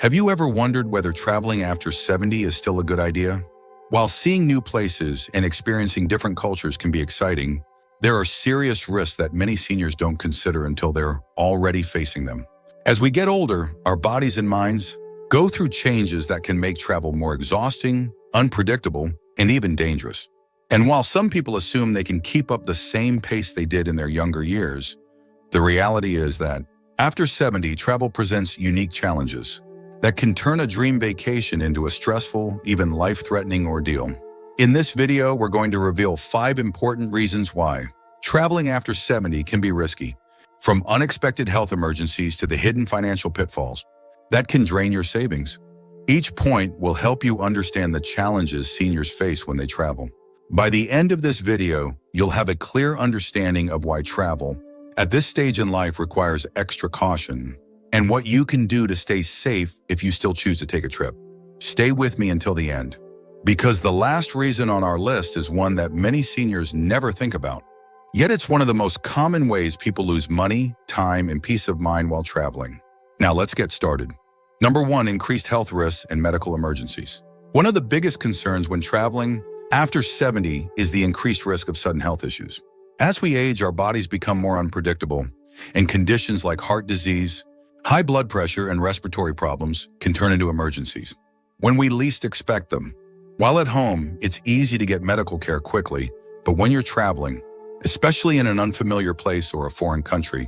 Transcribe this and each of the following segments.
Have you ever wondered whether traveling after 70 is still a good idea? While seeing new places and experiencing different cultures can be exciting, there are serious risks that many seniors don't consider until they're already facing them. As we get older, our bodies and minds go through changes that can make travel more exhausting, unpredictable, and even dangerous. And while some people assume they can keep up the same pace they did in their younger years, the reality is that after 70, travel presents unique challenges that can turn a dream vacation into a stressful, even life-threatening ordeal. In this video, we're going to reveal 5 important reasons why traveling after 70 can be risky, from unexpected health emergencies to the hidden financial pitfalls that can drain your savings. Each point will help you understand the challenges seniors face when they travel. By the end of this video, you'll have a clear understanding of why travel at this stage in life requires extra caution and what you can do to stay safe if you still choose to take a trip. Stay with me until the end, because the last reason on our list is one that many seniors never think about. Yet it's one of the most common ways people lose money, time, and peace of mind while traveling. Now let's get started. Number 1, increased health risks and medical emergencies. One of the biggest concerns when traveling after 70 is the increased risk of sudden health issues. As we age, our bodies become more unpredictable, and conditions like heart disease, high blood pressure, and respiratory problems can turn into emergencies when we least expect them. While at home, it's easy to get medical care quickly, but when you're traveling, especially in an unfamiliar place or a foreign country,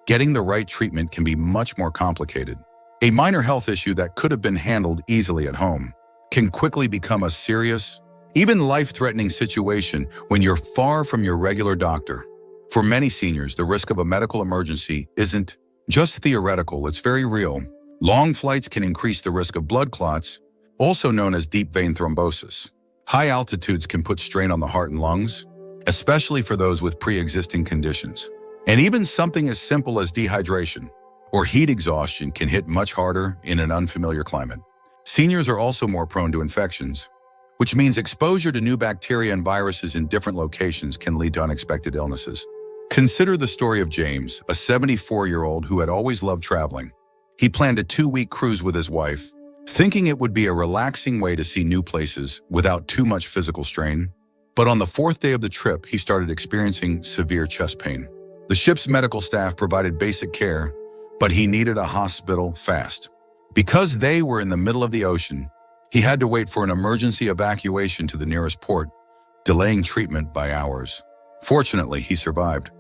getting the right treatment can be much more complicated. A minor health issue that could have been handled easily at home can quickly become a serious, even life-threatening situation when you're far from your regular doctor. For many seniors, the risk of a medical emergency isn't just theoretical, it's very real. Long flights can increase the risk of blood clots, also known as deep vein thrombosis. High altitudes can put strain on the heart and lungs, especially for those with pre-existing conditions. And even something as simple as dehydration or heat exhaustion can hit much harder in an unfamiliar climate. Seniors are also more prone to infections, which means exposure to new bacteria and viruses in different locations can lead to unexpected illnesses. Consider the story of James, a 74-year-old who had always loved traveling. He planned a 2-week cruise with his wife, thinking it would be a relaxing way to see new places without too much physical strain. But on the 4th day of the trip, he started experiencing severe chest pain. The ship's medical staff provided basic care, but he needed a hospital fast. Because they were in the middle of the ocean, he had to wait for an emergency evacuation to the nearest port, delaying treatment by hours. Fortunately, he survived,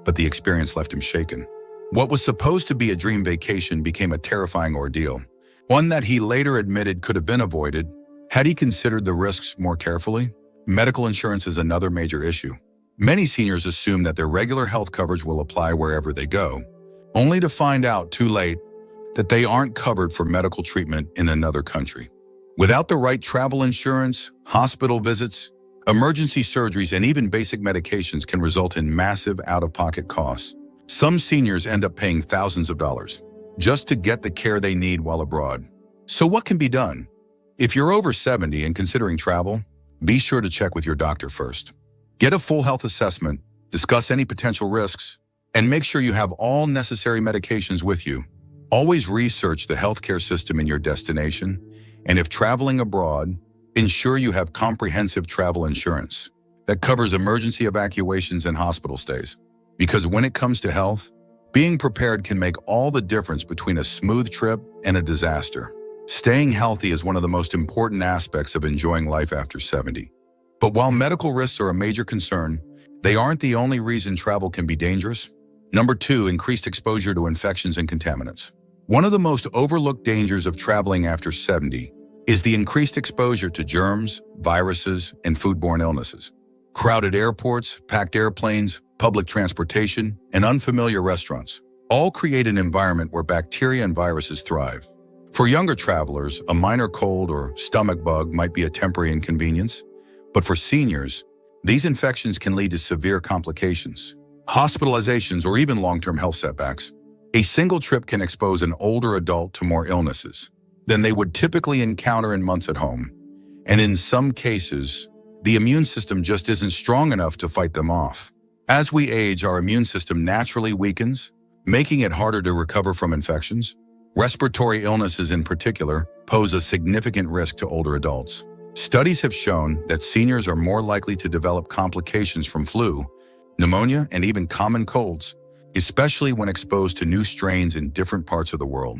but the experience left him shaken. What was supposed to be a dream vacation became a terrifying ordeal, one that he later admitted could have been avoided had he considered the risks more carefully. Medical insurance is another major issue. Many seniors assume that their regular health coverage will apply wherever they go, only to find out too late that they aren't covered for medical treatment in another country. Without the right travel insurance, hospital visits, emergency surgeries, and even basic medications can result in massive out-of-pocket costs. Some seniors end up paying thousands of dollars just to get the care they need while abroad. So what can be done? If you're over 70 and considering travel, be sure to check with your doctor first. Get a full health assessment, discuss any potential risks, and make sure you have all necessary medications with you. Always research the healthcare system in your destination, and if traveling abroad, ensure you have comprehensive travel insurance that covers emergency evacuations and hospital stays. Because when it comes to health, being prepared can make all the difference between a smooth trip and a disaster. Staying healthy is one of the most important aspects of enjoying life after 70. But while medical risks are a major concern, they aren't the only reason travel can be dangerous. Number 2, increased exposure to infections and contaminants. One of the most overlooked dangers of traveling after 70 is the increased exposure to germs, viruses, and foodborne illnesses. Crowded airports, packed airplanes, public transportation, and unfamiliar restaurants all create an environment where bacteria and viruses thrive. For younger travelers, a minor cold or stomach bug might be a temporary inconvenience, but for seniors, these infections can lead to severe complications, hospitalizations, or even long-term health setbacks. A single trip can expose an older adult to more illnesses than they would typically encounter in months at home, and in some cases, the immune system just isn't strong enough to fight them off. As we age, our immune system naturally weakens, making it harder to recover from infections. Respiratory illnesses in particular pose a significant risk to older adults. Studies have shown that seniors are more likely to develop complications from flu, pneumonia, and even common colds, especially when exposed to new strains in different parts of the world.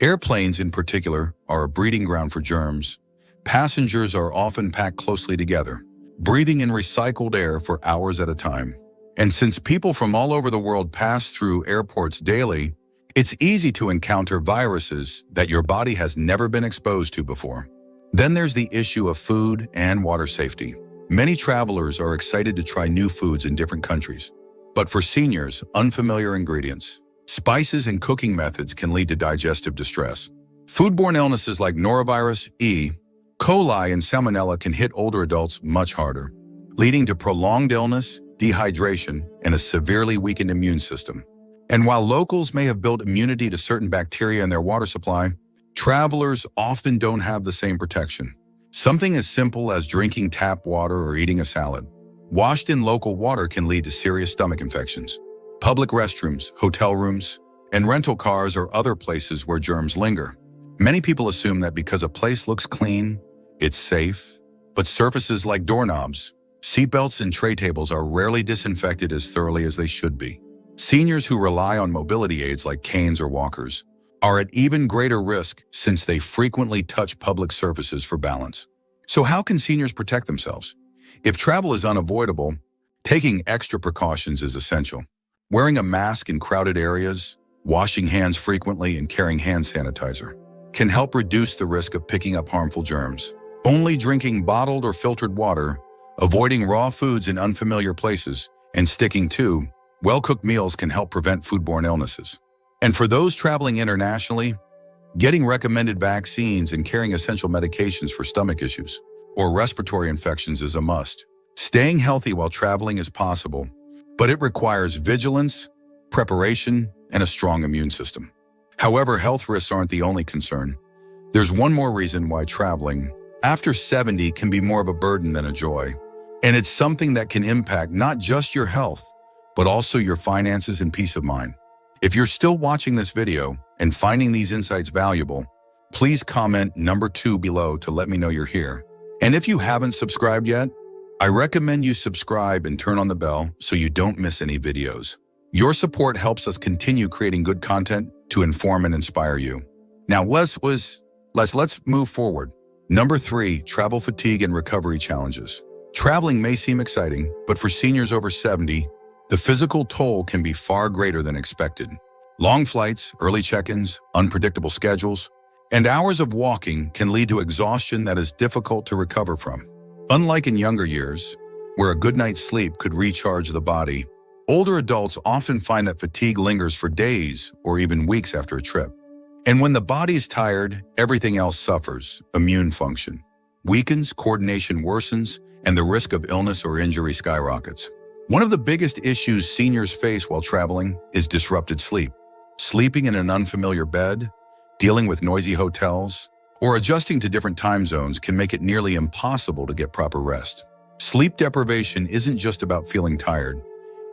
Airplanes in particular are a breeding ground for germs. Passengers are often packed closely together, breathing in recycled air for hours at a time. And since people from all over the world pass through airports daily, it's easy to encounter viruses that your body has never been exposed to before. Then there's the issue of food and water safety. Many travelers are excited to try new foods in different countries. But for seniors, unfamiliar ingredients, spices, and cooking methods can lead to digestive distress. Foodborne illnesses like norovirus, E. coli, and salmonella can hit older adults much harder, leading to prolonged illness, dehydration, and a severely weakened immune system. And while locals may have built immunity to certain bacteria in their water supply, travelers often don't have the same protection. Something as simple as drinking tap water or eating a salad washed in local water can lead to serious stomach infections. Public restrooms, hotel rooms, and rental cars are other places where germs linger. Many people assume that because a place looks clean, it's safe, but surfaces like doorknobs, seatbelts, and tray tables are rarely disinfected as thoroughly as they should be. Seniors who rely on mobility aids like canes or walkers are at even greater risk since they frequently touch public surfaces for balance. So how can seniors protect themselves? If travel is unavoidable, taking extra precautions is essential. Wearing a mask in crowded areas, washing hands frequently, and carrying hand sanitizer can help reduce the risk of picking up harmful germs. Only drinking bottled or filtered water, avoiding raw foods in unfamiliar places, and sticking to well-cooked meals can help prevent foodborne illnesses. And for those traveling internationally, getting recommended vaccines and carrying essential medications for stomach issues or respiratory infections is a must. Staying healthy while traveling is possible, but it requires vigilance, preparation, and a strong immune system. However, health risks aren't the only concern. There's one more reason why traveling after 70 can be more of a burden than a joy. And it's something that can impact not just your health, but also your finances and peace of mind. If you're still watching this video and finding these insights valuable, please comment number 2 below to let me know you're here. And if you haven't subscribed yet, I recommend you subscribe and turn on the bell so you don't miss any videos. Your support helps us continue creating good content to inform and inspire you. Now let's move forward. Number 3, travel fatigue and recovery challenges. Traveling may seem exciting, but for seniors over 70, the physical toll can be far greater than expected. Long flights, early check-ins, unpredictable schedules, and hours of walking can lead to exhaustion that is difficult to recover from. Unlike in younger years, where a good night's sleep could recharge the body, older adults often find that fatigue lingers for days or even weeks after a trip. And when the body is tired, everything else suffers. Immune function weakens, coordination worsens, and the risk of illness or injury skyrockets. One of the biggest issues seniors face while traveling is disrupted sleep. Sleeping in an unfamiliar bed, dealing with noisy hotels, or adjusting to different time zones can make it nearly impossible to get proper rest. Sleep deprivation isn't just about feeling tired.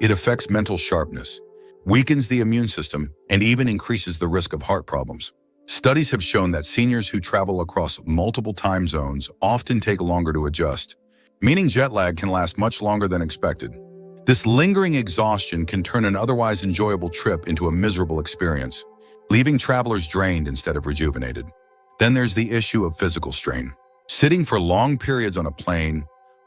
It affects mental sharpness, weakens the immune system, and even increases the risk of heart problems. Studies have shown that seniors who travel across multiple time zones often take longer to adjust, meaning jet lag can last much longer than expected. This lingering exhaustion can turn an otherwise enjoyable trip into a miserable experience, leaving travelers drained instead of rejuvenated. Then there's the issue of physical strain. Sitting for long periods on a plane,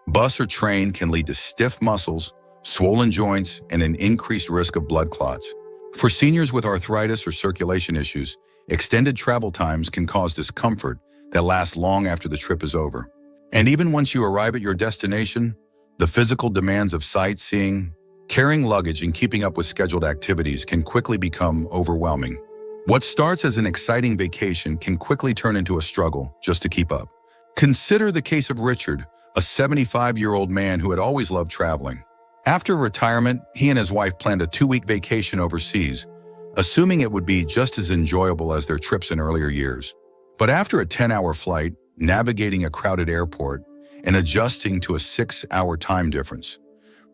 bus, or train can lead to stiff muscles, swollen joints, and an increased risk of blood clots. For seniors with arthritis or circulation issues, extended travel times can cause discomfort that lasts long after the trip is over. And even once you arrive at your destination, the physical demands of sightseeing, carrying luggage, and keeping up with scheduled activities can quickly become overwhelming. What starts as an exciting vacation can quickly turn into a struggle just to keep up. Consider the case of Richard, a 75-year-old man who had always loved traveling. After retirement, he and his wife planned a 2-week vacation overseas, assuming it would be just as enjoyable as their trips in earlier years. But after a 10-hour flight, navigating a crowded airport, and adjusting to a 6-hour time difference,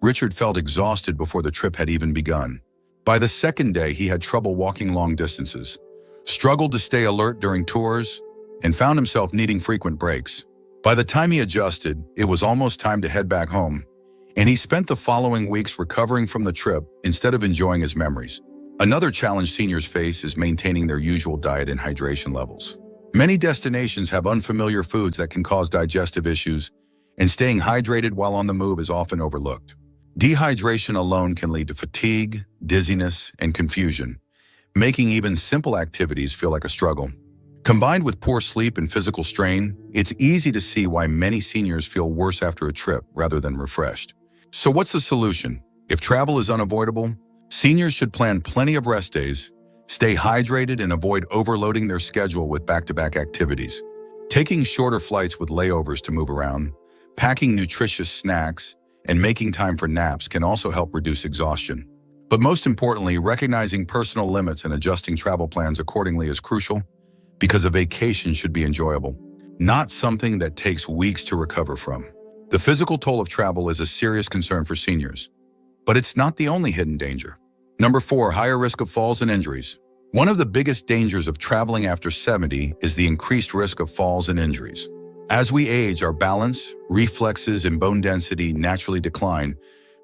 Richard felt exhausted before the trip had even begun. By the second day, he had trouble walking long distances, struggled to stay alert during tours, and found himself needing frequent breaks. By the time he adjusted, it was almost time to head back home, and he spent the following weeks recovering from the trip instead of enjoying his memories. Another challenge seniors face is maintaining their usual diet and hydration levels. Many destinations have unfamiliar foods that can cause digestive issues, and staying hydrated while on the move is often overlooked. Dehydration alone can lead to fatigue, dizziness, and confusion, making even simple activities feel like a struggle. Combined with poor sleep and physical strain, it's easy to see why many seniors feel worse after a trip rather than refreshed. So what's the solution? If travel is unavoidable, seniors should plan plenty of rest days, stay hydrated, and avoid overloading their schedule with back-to-back activities. Taking shorter flights with layovers to move around, packing nutritious snacks, and making time for naps can also help reduce exhaustion. But most importantly, recognizing personal limits and adjusting travel plans accordingly is crucial, because a vacation should be enjoyable, not something that takes weeks to recover from. The physical toll of travel is a serious concern for seniors, but it's not the only hidden danger. Number 4, higher risk of falls and injuries. One of the biggest dangers of traveling after 70 is the increased risk of falls and injuries. As we age, our balance, reflexes, and bone density naturally decline,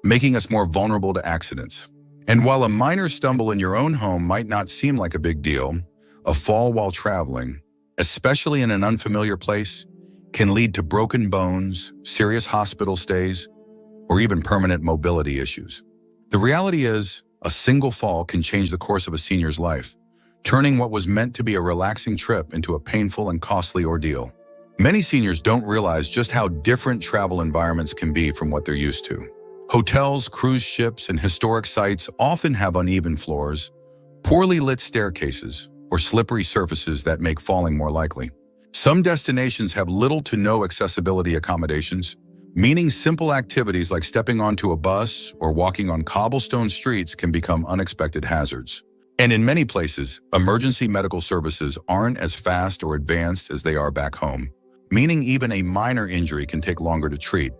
making us more vulnerable to accidents. And while a minor stumble in your own home might not seem like a big deal, a fall while traveling, especially in an unfamiliar place, can lead to broken bones, serious hospital stays, or even permanent mobility issues. The reality is, a single fall can change the course of a senior's life, turning what was meant to be a relaxing trip into a painful and costly ordeal. Many seniors don't realize just how different travel environments can be from what they're used to. Hotels, cruise ships, and historic sites often have uneven floors, poorly lit staircases, or slippery surfaces that make falling more likely. Some destinations have little to no accessibility accommodations, meaning simple activities like stepping onto a bus or walking on cobblestone streets can become unexpected hazards. And in many places, emergency medical services aren't as fast or advanced as they are back home, meaning even a minor injury can take longer to treat,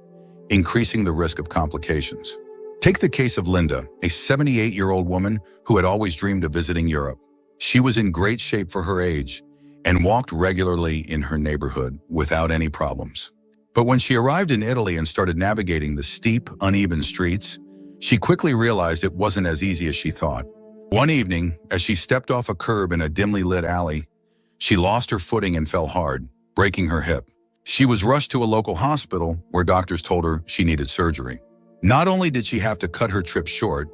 increasing the risk of complications. Take the case of Linda, a 78-year-old woman who had always dreamed of visiting Europe. She was in great shape for her age and walked regularly in her neighborhood without any problems. But when she arrived in Italy and started navigating the steep, uneven streets, she quickly realized it wasn't as easy as she thought. One evening, as she stepped off a curb in a dimly lit alley, she lost her footing and fell hard, breaking her hip. She was rushed to a local hospital where doctors told her she needed surgery. Not only did she have to cut her trip short,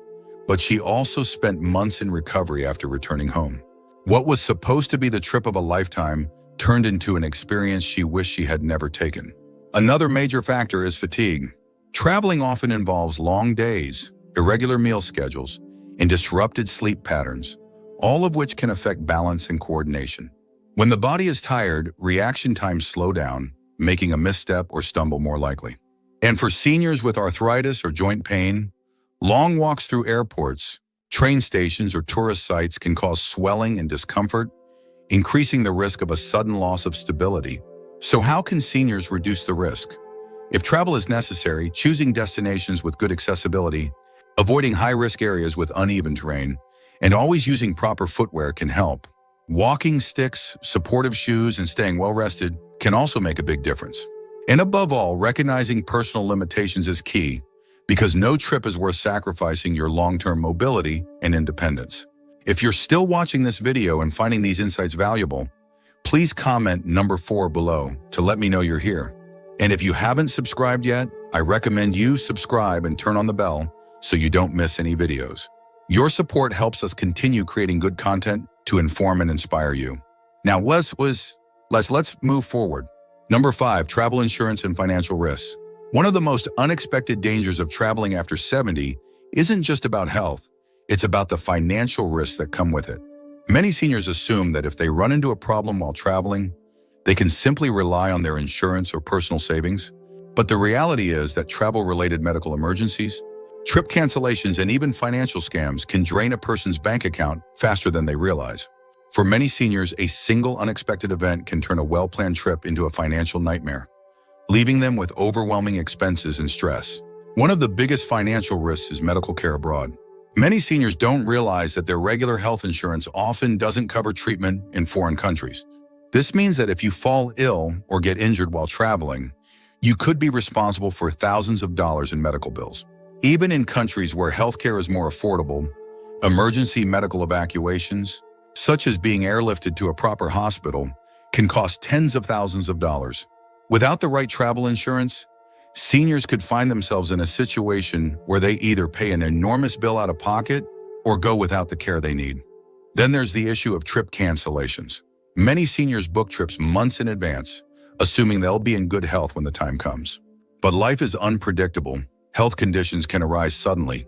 but she also spent months in recovery after returning home. What was supposed to be the trip of a lifetime turned into an experience she wished she had never taken. Another major factor is fatigue. Traveling often involves long days, irregular meal schedules, and disrupted sleep patterns, all of which can affect balance and coordination. When the body is tired, reaction times slow down, making a misstep or stumble more likely. And for seniors with arthritis or joint pain, long walks through airports, train stations, or tourist sites can cause swelling and discomfort, increasing the risk of a sudden loss of stability. So how can seniors reduce the risk? If travel is necessary, choosing destinations with good accessibility, avoiding high-risk areas with uneven terrain, and always using proper footwear can help. Walking sticks, supportive shoes, and staying well-rested can also make a big difference. And above all, recognizing personal limitations is key, because no trip is worth sacrificing your long-term mobility and independence. If you're still watching this video and finding these insights valuable, please comment number 4 below to let me know you're here. And if you haven't subscribed yet, I recommend you subscribe and turn on the bell so you don't miss any videos. Your support helps us continue creating good content to inform and inspire you. Now let's move forward. Number 5, travel insurance and financial risks. One of the most unexpected dangers of traveling after 70 isn't just about health, it's about the financial risks that come with it. Many seniors assume that if they run into a problem while traveling, they can simply rely on their insurance or personal savings. But the reality is that travel-related medical emergencies, trip cancellations, and even financial scams can drain a person's bank account faster than they realize. For many seniors, a single unexpected event can turn a well-planned trip into a financial nightmare, leaving them with overwhelming expenses and stress. One of the biggest financial risks is medical care abroad. Many seniors don't realize that their regular health insurance often doesn't cover treatment in foreign countries. This means that if you fall ill or get injured while traveling, you could be responsible for thousands of dollars in medical bills. Even in countries where healthcare is more affordable, emergency medical evacuations, such as being airlifted to a proper hospital, can cost tens of thousands of dollars. Without the right travel insurance, seniors could find themselves in a situation where they either pay an enormous bill out of pocket or go without the care they need. Then there's the issue of trip cancellations. Many seniors book trips months in advance, assuming they'll be in good health when the time comes. But life is unpredictable. Health conditions can arise suddenly,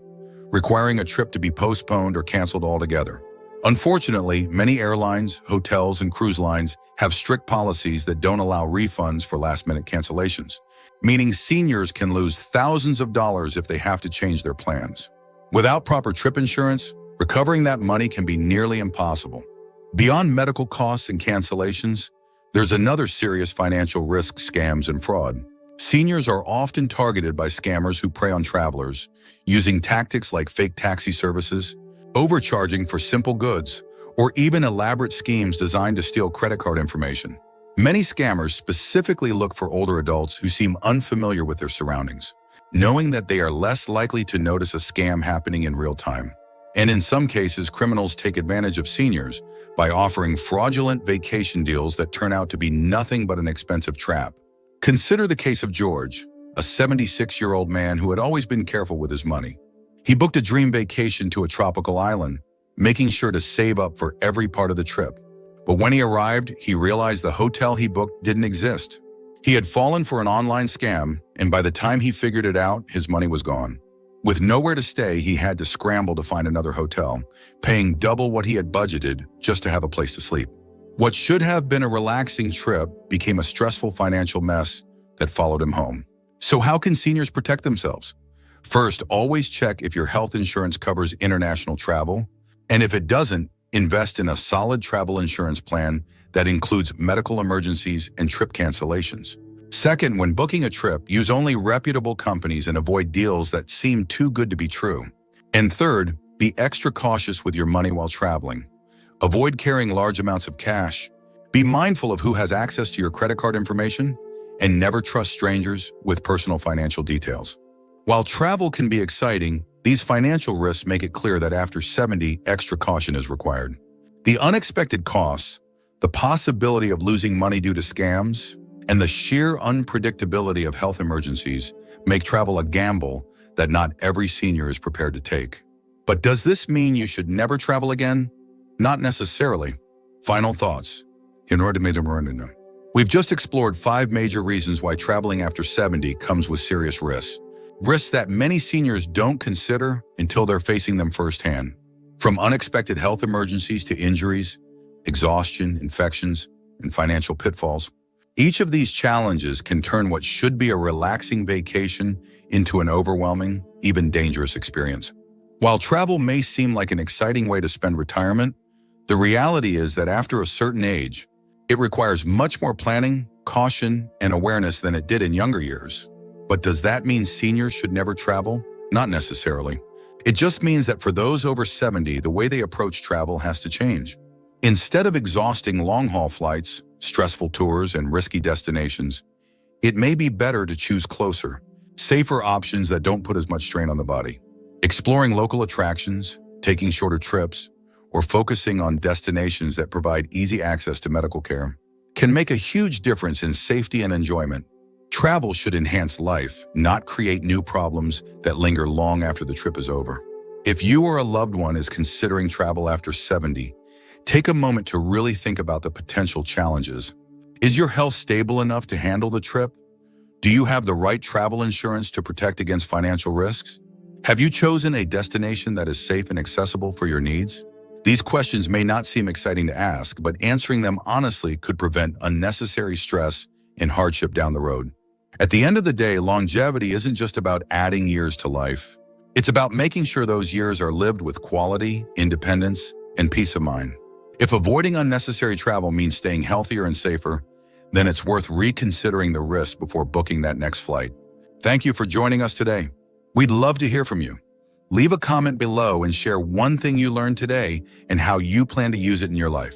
requiring a trip to be postponed or canceled altogether. Unfortunately, many airlines, hotels, and cruise lines have strict policies that don't allow refunds for last-minute cancellations, meaning seniors can lose thousands of dollars if they have to change their plans. Without proper trip insurance, recovering that money can be nearly impossible. Beyond medical costs and cancellations, there's another serious financial risk: scams and fraud. Seniors are often targeted by scammers who prey on travelers, using tactics like fake taxi services, overcharging for simple goods, or even elaborate schemes designed to steal credit card information. Many scammers specifically look for older adults who seem unfamiliar with their surroundings, knowing that they are less likely to notice a scam happening in real time. And in some cases, criminals take advantage of seniors by offering fraudulent vacation deals that turn out to be nothing but an expensive trap. Consider the case of George, a 76-year-old man who had always been careful with his money. He booked a dream vacation to a tropical island, making sure to save up for every part of the trip. But when he arrived, he realized the hotel he booked didn't exist. He had fallen for an online scam, and by the time he figured it out, his money was gone. With nowhere to stay, he had to scramble to find another hotel, paying double what he had budgeted just to have a place to sleep. What should have been a relaxing trip became a stressful financial mess that followed him home. So how can seniors protect themselves? First, always check if your health insurance covers international travel, and if it doesn't, invest in a solid travel insurance plan that includes medical emergencies and trip cancellations. Second, when booking a trip, use only reputable companies and avoid deals that seem too good to be true. And third, be extra cautious with your money while traveling. Avoid carrying large amounts of cash. Be mindful of who has access to your credit card information, and never trust strangers with personal financial details. While travel can be exciting, these financial risks make it clear that after 70, extra caution is required. The unexpected costs, the possibility of losing money due to scams, and the sheer unpredictability of health emergencies make travel a gamble that not every senior is prepared to take. But does this mean you should never travel again? Not necessarily. Final thoughts. We've just explored 5 major reasons why traveling after 70 comes with serious risks. Risks that many seniors don't consider until they're facing them firsthand. From unexpected health emergencies to injuries, exhaustion, infections, and financial pitfalls. Each of these challenges can turn what should be a relaxing vacation into an overwhelming, even dangerous experience. While travel may seem like an exciting way to spend retirement, the reality is that after a certain age, it requires much more planning, caution, and awareness than it did in younger years. But does that mean seniors should never travel? Not necessarily. It just means that for those over 70, the way they approach travel has to change. Instead of exhausting long-haul flights, stressful tours, and risky destinations, it may be better to choose closer, safer options that don't put as much strain on the body. Exploring local attractions, taking shorter trips, or focusing on destinations that provide easy access to medical care can make a huge difference in safety and enjoyment. Travel should enhance life, not create new problems that linger long after the trip is over. If you or a loved one is considering travel after 70, take a moment to really think about the potential challenges. Is your health stable enough to handle the trip? Do you have the right travel insurance to protect against financial risks? Have you chosen a destination that is safe and accessible for your needs? These questions may not seem exciting to ask, but answering them honestly could prevent unnecessary stress and hardship down the road. At the end of the day, longevity isn't just about adding years to life. It's about making sure those years are lived with quality, independence, and peace of mind. If avoiding unnecessary travel means staying healthier and safer, then it's worth reconsidering the risk before booking that next flight. Thank you for joining us today. We'd love to hear from you. Leave a comment below and share one thing you learned today and how you plan to use it in your life.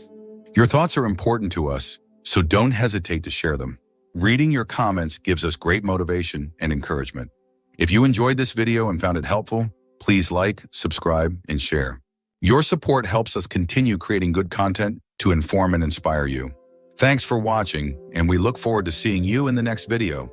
Your thoughts are important to us, so don't hesitate to share them. Reading your comments gives us great motivation and encouragement. If you enjoyed this video and found it helpful, please like, subscribe, and share. Your support helps us continue creating good content to inform and inspire you. Thanks for watching, and we look forward to seeing you in the next video.